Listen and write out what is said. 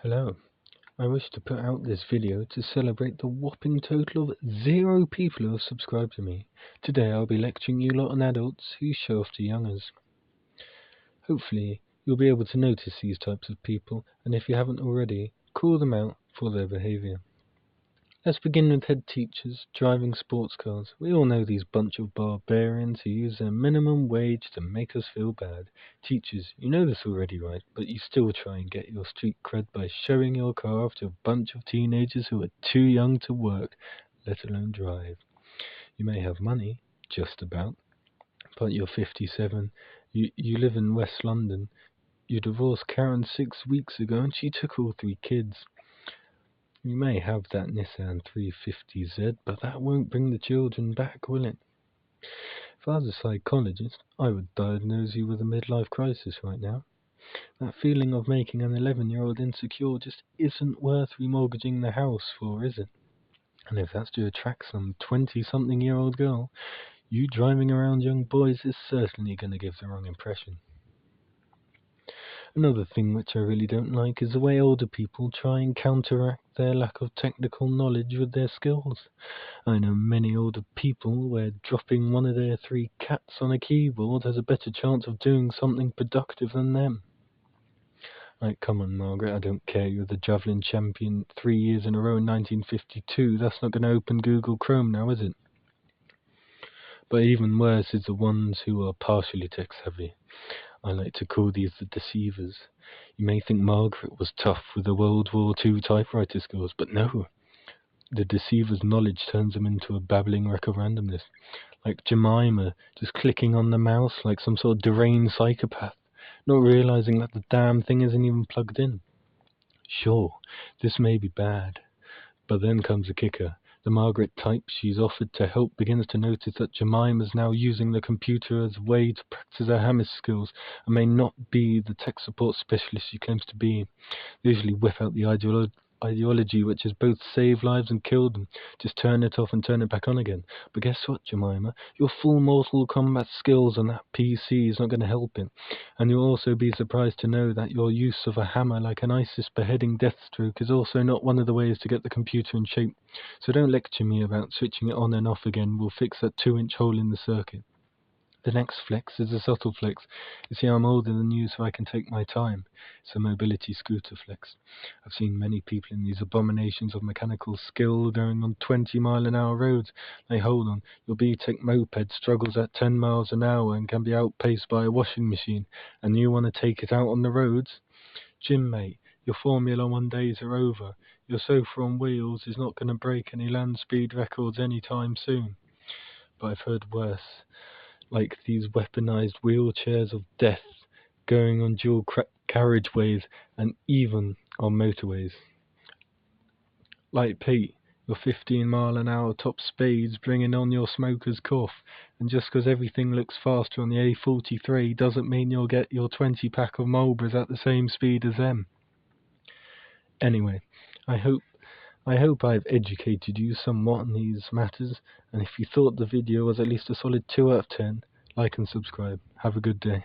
Hello, I wish to put out this video to celebrate the whopping total of 0 people who have subscribed to me. Today I'll be lecturing you lot on adults who show off to youngers. Hopefully you'll be able to notice these types of people, and if you haven't already, call them out for their behaviour. Let's begin with head teachers driving sports cars. We all know these bunch of barbarians who use their minimum wage to make us feel bad. Teachers, you know this already, right? But you still try and get your street cred by showing your car off to a bunch of teenagers who are too young to work, let alone drive. You may have money, just about, but you're 57. You live in West London. You divorced Karen 6 weeks ago and she took all 3 kids. You may have that Nissan 350Z, but that won't bring the children back, will it? If I was a psychologist, I would diagnose you with a midlife crisis right now. That feeling of making an 11-year-old insecure just isn't worth remortgaging the house for, is it? And if that's to attract some 20-something-year-old girl, you driving around young boys is certainly going to give the wrong impression. Another thing which I really don't like is the way older people try and counteract their lack of technical knowledge with their skills. I know many older people where dropping one of their 3 cats on a keyboard has a better chance of doing something productive than them. Like, come on, Margaret, I don't care, you're the javelin champion 3 years in a row in 1952, that's not going to open Google Chrome now, is it? But even worse is the ones who are partially tech-savvy. I like to call these the deceivers. You may think Margaret was tough with the World War II typewriter skills, but no. The deceiver's knowledge turns them into a babbling wreck of randomness. Like Jemima, just clicking on the mouse like some sort of deranged psychopath, not realizing that the damn thing isn't even plugged in. Sure, this may be bad, but then comes the kicker. The Margaret type she's offered to help begins to notice that Jemima's now using the computer as a way to practice her hammer skills and may not be the tech support specialist she claims to be. They usually whip out the ideology which has both saved lives and killed them. Just turn it off and turn it back on again. But guess what, Jemima? Your full Mortal Kombat skills on that PC is not going to help it. And you'll also be surprised to know that your use of a hammer like an ISIS beheading Deathstroke is also not one of the ways to get the computer in shape. So don't lecture me about switching it on and off again. We'll fix that 2-inch hole in the circuit. The next flex is a subtle flex. You see, I'm older than you, so I can take my time. It's a mobility scooter flex. I've seen many people in these abominations of mechanical skill going on 20-mile-an-hour roads. Hey, hold on, your B-Tech moped struggles at 10 miles an hour and can be outpaced by a washing machine, and you want to take it out on the roads? Jim, mate, your Formula 1 days are over. Your sofa on wheels is not going to break any land speed records anytime soon. But I've heard worse. Like these weaponized wheelchairs of death going on dual carriageways and even on motorways. Like Pete, your 15-mile-an-hour top speeds bringing on your smoker's cough, and just because everything looks faster on the A43 doesn't mean you'll get your 20-pack of Marlboros at the same speed as them. Anyway, I hope I've educated you somewhat on these matters, and if you thought the video was at least a solid 2 out of 10, like and subscribe. Have a good day.